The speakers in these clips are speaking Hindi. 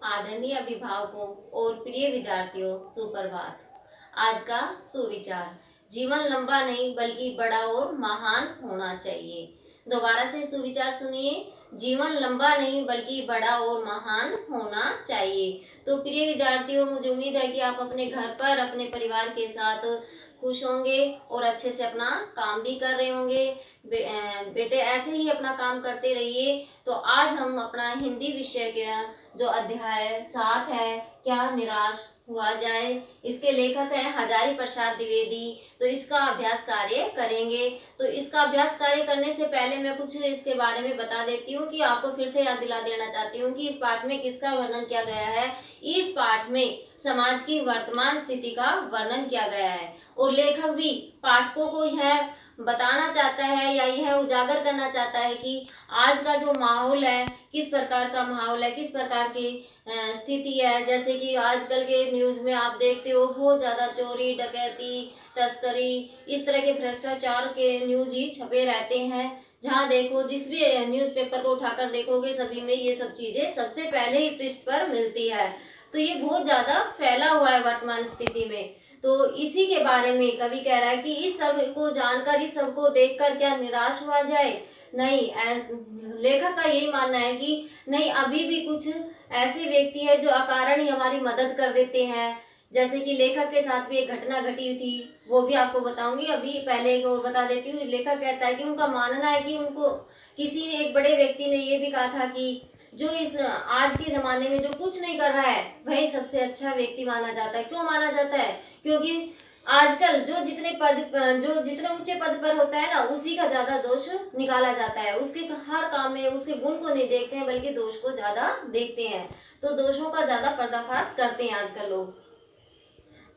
आदरणीय अभिभावकों और प्रिय विद्यार्थियों, सुप्रभात। आज का सुविचार, जीवन लंबा नहीं बल्कि बड़ा और महान होना चाहिए। दोबारा से सुविचार सुनिए, जीवन लंबा नहीं बल्कि बड़ा और महान होना चाहिए। तो प्रिय विद्यार्थियों, मुझे उम्मीद है कि आप अपने घर पर अपने परिवार के साथ खुश होंगे और अच्छे से अपना काम भी कर रहे होंगे। बेटे ऐसे ही अपना काम करते रहिए। तो आज हम अपना हिंदी विषय का जो अध्याय 7 है, क्या निराश हुआ जाए, इसके लेखक हैं हजारी प्रसाद द्विवेदी। तो इसका अभ्यास कार्य करेंगे। तो इसका अभ्यास कार्य करने से पहले मैं कुछ इसके बारे में बता देती हूँ कि आपको फिर से याद दिला देना चाहती हूँ कि इस पाठ में किसका वर्णन किया गया है। इस पाठ में समाज की वर्तमान स्थिति का वर्णन किया गया है और लेखक भी पाठकों को यह बताना चाहता है या यह उजागर करना चाहता है कि आज का जो माहौल है, किस प्रकार का माहौल है, किस प्रकार की स्थिति है। जैसे कि आजकल के न्यूज में आप देखते हो बहुत ज्यादा चोरी डकैती तस्करी, इस तरह के भ्रष्टाचार के न्यूज ही छपे रहते हैं। जहाँ देखो, जिस भी न्यूज़पेपर को उठाकर देखोगे, सभी में ये सब चीजें सबसे पहले ही पृष्ठ पर मिलती है। तो ये बहुत ज्यादा फैला हुआ है वर्तमान स्थिति में। तो इसी के बारे में कवि कह रहा है कि इस सब को जानकर, इस सब को देखकर क्या निराश हुआ जाए? नहीं, लेखक का यही मानना है कि नहीं, अभी भी कुछ ऐसे व्यक्ति है जो अकारण ही हमारी मदद कर देते हैं। जैसे कि लेखक के साथ भी एक घटना घटी थी, वो भी आपको बताऊंगी। अभी पहले एक और बता देती हूँ। लेखक कहता है कि उनका मानना है कि उनको किसी एक बड़े व्यक्ति ने ये भी कहा था कि जो इस आज के जमाने में जो कुछ नहीं कर रहा है वही सबसे अच्छा व्यक्ति माना जाता है। क्यों माना जाता है? क्योंकि आजकल जो जितने ऊंचे पद पर होता है ना, उसी का ज्यादा दोष निकाला जाता है। उसके हर काम में उसके गुण को नहीं देखते हैं बल्कि दोष को ज्यादा देखते हैं। तो दोषों का ज्यादा पर्दाफाश करते हैं आजकल लोग।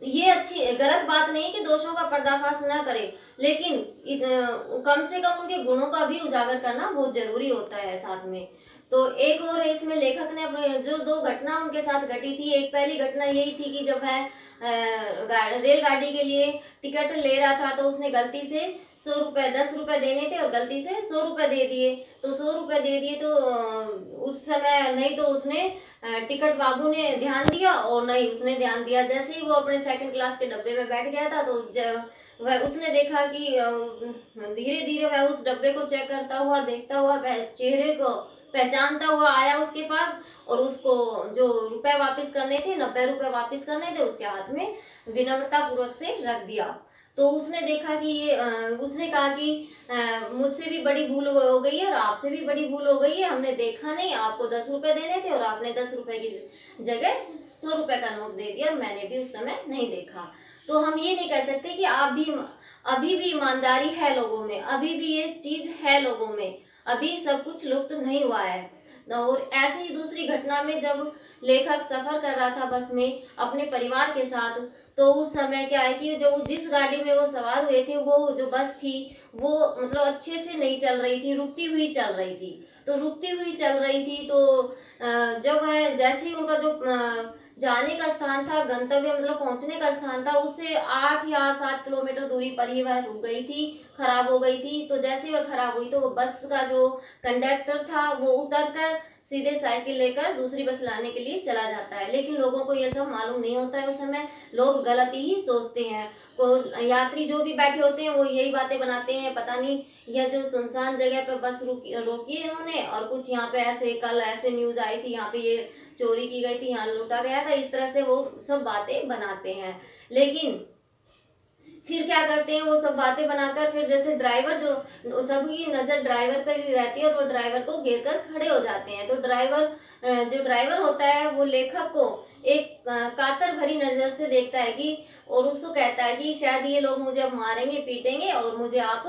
ये अच्छी गलत बात नहीं कि दोषों का पर्दाफाश न करें, लेकिन कम से कम उनके गुणों का भी उजागर करना बहुत जरूरी होता है साथ में। तो एक और इसमें लेखक ने अपने जो दो घटना उनके साथ घटी थी। एक पहली घटना यही थी कि जब है रेलगाड़ी के लिए टिकट ले रहा था, तो उसने गलती से 100 रुपए, 10 रुपए देने थे और गलती से 100 रुपए दे दिए। तो 100 रुपए दे दिए तो उस समय नहीं तो उसने टिकट बाबू ने ध्यान दिया और नहीं उसने ध्यान दिया। जैसे ही वो अपने सेकंड क्लास के डब्बे में बैठ गया था, तो वह उसने देखा कि धीरे धीरे वह उस डब्बे को चेक करता हुआ, देखता हुआ, चेहरे को पहचानता हुआ आया उसके पास और उसको जो रुपए वापस करने थे, 90 रुपए वापस करने थे, उसके हाथ में विनम्रता पूर्वक से रख दिया। तो उसने देखा कि ये उसने कहा कि मुझसे भी बड़ी भूल हो गई है और आपसे भी बड़ी भूल हो गई है। हमने देखा नहीं, आपको 10 रुपए देने थे और आपने 10 रुपए की जगह 100 रुपए का नोट दे दिया और मैंने भी उस समय नहीं देखा। तो हम ये नहीं कह सकते कि आप भी अभी भी ईमानदारी है लोगों में, अभी भी ये चीज है लोगों में, अभी सब कुछ लुप्त नहीं हुआ है। और ऐसे ही दूसरी घटना में जब लेखक सफर कर रहा था बस में अपने परिवार के साथ, तो उस समय क्या है कि जो जिस गाड़ी में वो सवार हुए थे, वो जो बस थी वो मतलब अच्छे से नहीं चल रही थी, रुकती हुई चल रही थी। तो रुकती हुई चल रही थी तो जब है जैसे ही उनका जो जाने का स्थान था, गंतव्य मतलब पहुंचने का स्थान था, उससे 8 या 7 किलोमीटर दूरी पर ही वह रुक गई थी, खराब हो गई थी। तो जैसे वह खराब हुई तो वो बस का जो कंडक्टर था वो उतर कर सीधे साइकिल लेकर दूसरी बस लाने के लिए चला जाता है। लेकिन लोगों को यह सब मालूम नहीं होता है। उस समय लोग गलत ही सोचते हैं। तो यात्री जो भी बैठे होते हैं वो यही बातें बनाते हैं, पता नहीं यह जो सुनसान जगह पे बस रोकी रोकी है इन्होंने, और कुछ यहाँ पे ऐसे कल ऐसे न्यूज आई थी, यहाँ पे ये चोरी की गई थी, यहाँ लूटा गया था, इस तरह से वो सब बातें बनाते हैं। लेकिन फिर क्या करते हैं, वो सब बातें बनाकर फिर जैसे ड्राइवर जो सबकी नजर ड्राइवर पर ही रहती है और वो ड्राइवर को घेर कर खड़े हो जाते हैं। तो जो ड्राइवर होता है वो लेखक को एक कातर भरी नजर से देखता है कि और उसको कहता है कि शायद ये लोग मुझे अब मारेंगे पीटेंगे और मुझे आप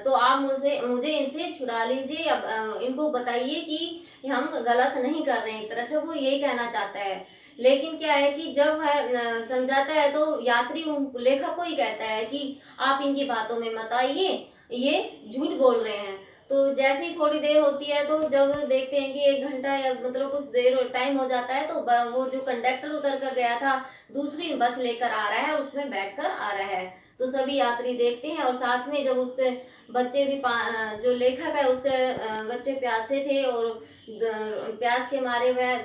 तो आप मुझे इनसे छुड़ा लीजिए। अब इनको बताइए कि हम गलत नहीं कर रहे हैं। एक तरह से वो यही कहना चाहता है। लेकिन क्या है कि जब वह समझाता है तो यात्री उन लेखक को ही कहता है कि आप इनकी बातों में मत आइए, ये झूठ बोल रहे हैं। तो जैसे ही थोड़ी देर होती है तो जब देखते हैं कि 1 घंटा या मतलब कुछ देर टाइम हो जाता है, तो वो जो कंडक्टर उतर कर गया था दूसरी बस लेकर आ रहा है, उसमें बैठकर आ रहा है। तो सभी यात्री देखते हैं और साथ में जब उसके बच्चे भी जो लेखक है उसके बच्चे प्यासे थे और प्यास के मारे वह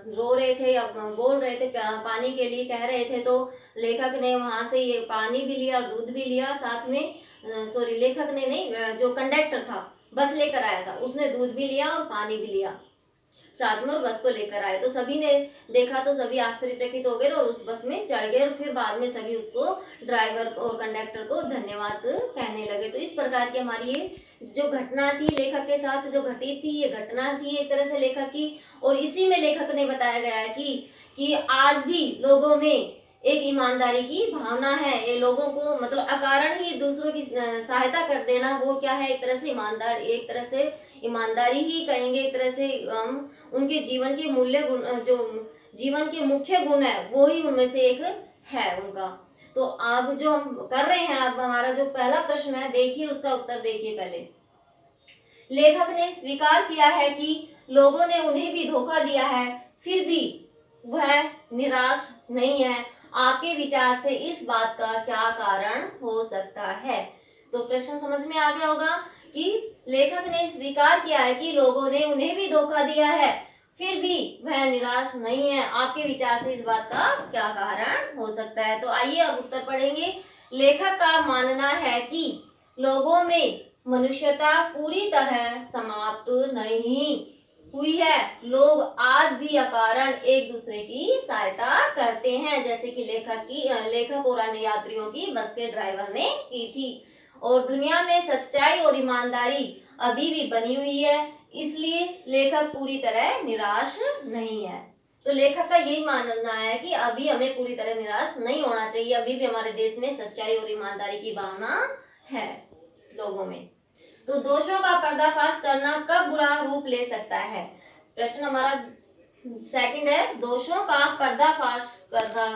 रो रहे थे या बोल रहे थे पानी के लिए कह रहे थे, तो लेखक ने वहां से ये पानी भी लिया और दूध भी लिया साथ में। सॉरी, लेखक ने नहीं, जो कंडक्टर था बस लेकर आया था उसने दूध भी लिया और पानी भी लिया साथ में और बस को लेकर आए। तो सभी ने देखा तो सभी आश्चर्यचकित हो गए और उस बस में चढ़ गए और फिर बाद में सभी उसको, ड्राइवर और कंडक्टर को धन्यवाद कहने लगे। तो इस प्रकार की हमारी ये जो घटना थी लेखक के साथ जो घटी थी, ये घटना थी एक तरह से लेखक की। और इसी में लेखक ने बताया गया है कि आज भी लोगों में एक ईमानदारी की भावना है। ये लोगों को मतलब अकारण ही दूसरों की सहायता कर देना, वो क्या है, एक तरह से ईमानदार, एक तरह से ईमानदारी ही कहेंगे। एक तरह से उनके जीवन के मूल्य गुण, जो जीवन के मुख्य गुण है वो ही उनमें से एक है उनका। तो अब जो हम कर रहे हैं, अब हमारा जो पहला प्रश्न है देखिए, उसका उत्तर देखिए। पहले लेखक ने स्वीकार किया है कि लोगों ने उन्हें भी धोखा दिया है, फिर भी वह निराश नहीं है। आपके विचार से इस बात का क्या कारण हो सकता है? तो प्रश्न समझ में आ गया होगा कि लेखक ने स्वीकार किया है कि लोगों ने उन्हें भी धोखा दिया है, फिर भी वह निराश नहीं है। आपके विचार से इस बात का क्या कारण हो सकता है? तो आइए अब उत्तर पढ़ेंगे। लेखक का मानना है कि लोगों में मनुष्यता पूरी तरह समाप्त नहीं हुई है। लोग आज भी अकारण एक दूसरे की सहायता करते हैं, जैसे कि लेखक और अन्य यात्रियों की बस के ड्राइवर ने की थी। और दुनिया में सच्चाई और ईमानदारी अभी भी बनी हुई है, इसलिए लेखक पूरी तरह निराश नहीं है। तो लेखक का यही मानना है कि अभी हमें पूरी तरह निराश नहीं होना चाहिए, अभी भी हमारे देश में सच्चाई और ईमानदारी की भावना है लोगों में। तो दोषों का पर्दाफाश करना कब बुरा रूप ले सकता है? प्रश्न हमारा सेकंड है, दोषों का पर्दाफाश करना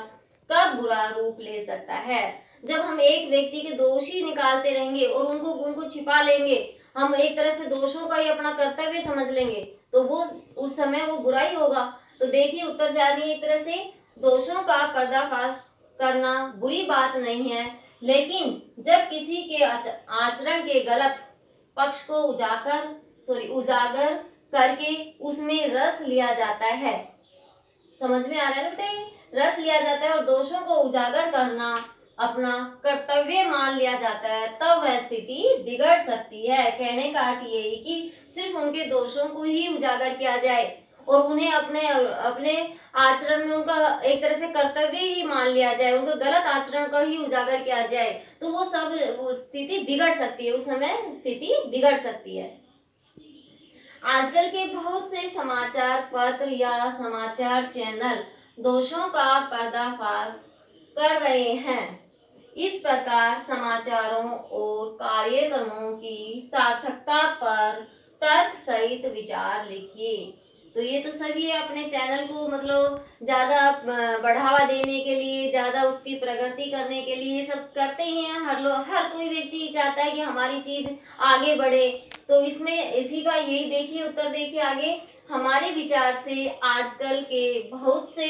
कब बुरा रूप ले सकता है? जब हम एक व्यक्ति के दोषी निकालते रहेंगे और उनको छिपा लेंगे, हम एक तरह से दोषों का ही अपना कर्तव्य समझ लेंगे, तो वो उस समय वो बुरा ही होगा। तो देखिए उत्तर जा रही है एक तरह से, दोषों का पर्दाफाश करना बुरी बात नहीं है, लेकिन जब किसी के आचरण के गलत पक्ष को उजागर करके उसमें रस लिया जाता है। समझ में आ रहा है ना बेटे? रस लिया जाता है और दोषों को उजागर करना अपना कर्तव्य मान लिया जाता है, तब वह स्थिति बिगड़ सकती है। कहने का अर्थ यही कि सिर्फ उनके दोषों को ही उजागर किया जाए और उन्हें अपने अपने आचरण में उनका एक तरह से कर्तव्य ही मान लिया जाए, उनका गलत आचरण का ही उजागर किया जाए, तो वो स्थिति बिगड़ सकती है, उस समय स्थिति बिगड़ सकती है। आजकल के बहुत से समाचार पत्र या समाचार चैनल दोषों का पर्दाफाश कर रहे हैं। इस प्रकार समाचारों और कार्यक्रमों की सार्थकता पर तर्क सहित विचार लिखिए। तो ये तो सभी है अपने चैनल को मतलब ज्यादा बढ़ावा देने के लिए, ज्यादा उसकी प्रगति करने के लिए ये सब करते ही हैं। हर कोई व्यक्ति चाहता है कि हमारी चीज आगे बढ़े। तो इसमें इसी का यही देखिए उत्तर देखिए आगे। हमारे विचार से आजकल के बहुत से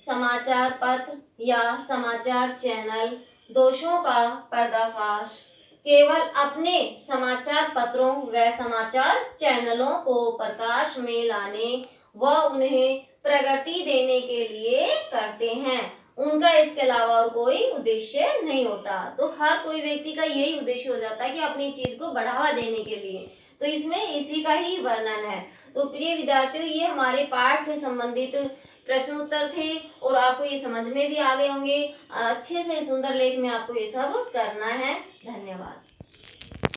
समाचार पत्र या समाचार चैनल दोषों का पर्दाफाश केवल अपने समाचार पत्रों व समाचार चैनलों को प्रकाश में लाने व उन्हें प्रगति देने के लिए करते हैं। उनका इसके अलावा और कोई उद्देश्य नहीं होता। तो हर कोई व्यक्ति का यही उद्देश्य हो जाता है कि अपनी चीज को बढ़ावा देने के लिए। तो इसमें इसी का ही वर्णन है। तो प्रिय विद्यार्थियों, ये हमारे पाठ से संबंधित प्रश्न उत्तर थे और आपको ये समझ में भी आ गए होंगे। अच्छे से सुंदर लेख में आपको ये सब करना है। धन्यवाद।